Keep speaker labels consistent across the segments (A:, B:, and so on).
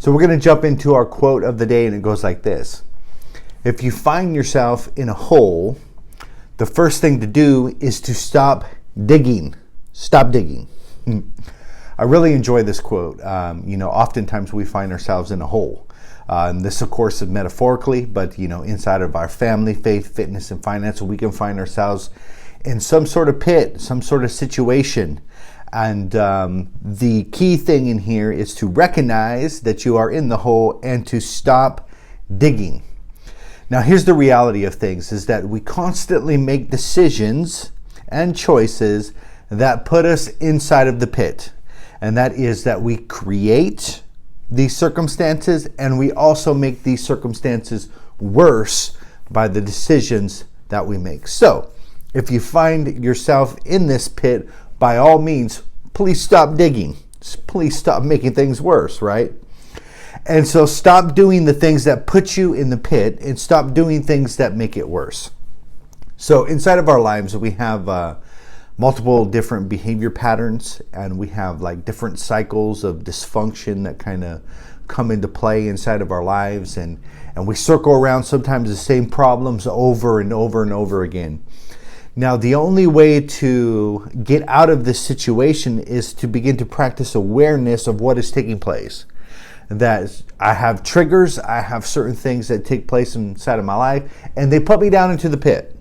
A: So we're going to jump into our quote of the day, and it goes like this. If you find yourself in a hole, the first thing to do is to stop digging. Stop digging. I really enjoy this quote. Oftentimes we find ourselves in a hole. And this, of course, is metaphorically, but, inside of our family, faith, fitness, and finance, we can find ourselves in some sort of pit, some sort of situation. And the key thing in here is to recognize that you are in the hole and to stop digging. Now, here's the reality of things, is that we constantly make decisions and choices that put us inside of the pit. And that is that we create these circumstances, and we also make these circumstances worse by the decisions that we make. So, if you find yourself in this pit, by all means, please stop digging. Please stop making things worse, right? And so stop doing the things that put you in the pit and stop doing things that make it worse. So inside of our lives, we have multiple different behavior patterns, and we have like different cycles of dysfunction that kind of come into play inside of our lives. And we circle around sometimes the same problems over and over and over again. Now, the only way to get out of this situation is to begin to practice awareness of what is taking place. That I have triggers, I have certain things that take place inside of my life, and they put me down into the pit.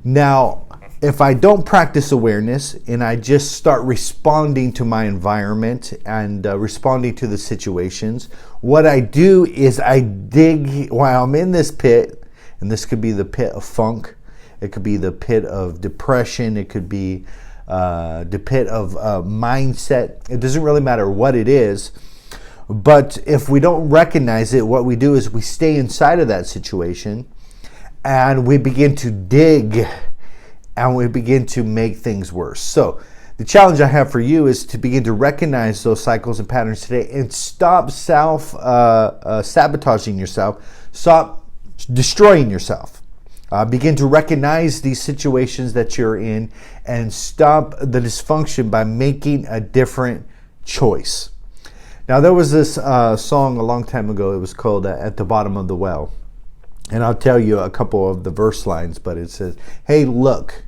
A: Now, if I don't practice awareness and I just start responding to my environment and responding to the situations, what I do is I dig while I'm in this pit, and this could be the pit of funk. It could be the pit of depression. It could be the pit of mindset. It doesn't really matter what it is. But if we don't recognize it, what we do is we stay inside of that situation and we begin to dig and we begin to make things worse. So the challenge I have for you is to begin to recognize those cycles and patterns today and stop sabotaging yourself. Stop destroying yourself. Begin to recognize these situations that you're in and stop the dysfunction by making a different choice. Now, there was this song a long time ago. It was called At the Bottom of the Well. And I'll tell you a couple of the verse lines, but it says, hey, look,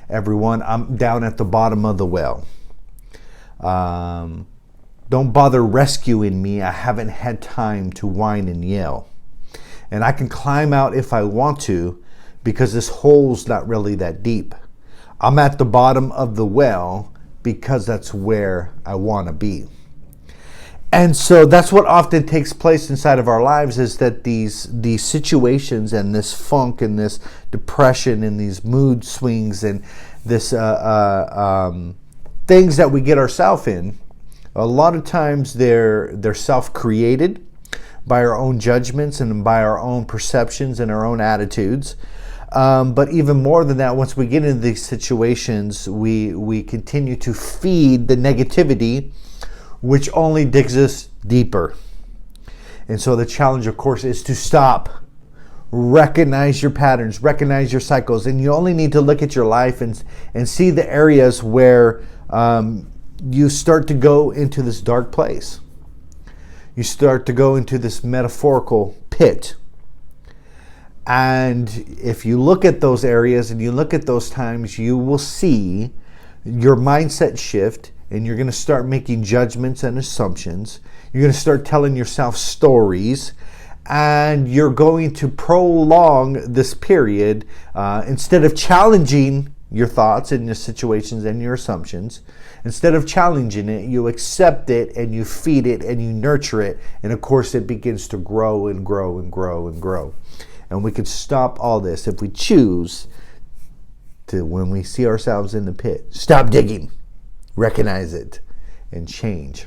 A: everyone, I'm down at the bottom of the well. Don't bother rescuing me. I haven't had time to whine and yell. And I can climb out if I want to, because this hole's not really that deep. I'm at the bottom of the well because that's where I want to be. And so that's what often takes place inside of our lives, is that these situations and this funk and this depression and these mood swings and this things that we get ourselves in, a lot of times they're self-created by our own judgments and by our own perceptions and our own attitudes. But even more than that, once we get into these situations, we continue to feed the negativity, which only digs us deeper. And so the challenge, of course, is to stop. Recognize your patterns, recognize your cycles, and you only need to look at your life and see the areas where you start to go into this dark place. You start to go into this metaphorical pit. And if you look at those areas and you look at those times, you will see your mindset shift, and you're going to start making judgments and assumptions. You're going to start telling yourself stories, and you're going to prolong this period instead of challenging your thoughts and your situations and your assumptions. Instead of challenging it, you accept it and you feed it and you nurture it. And of course, it begins to grow and grow and grow and grow. And we can stop all this if we choose to, when we see ourselves in the pit, stop digging, recognize it, and change.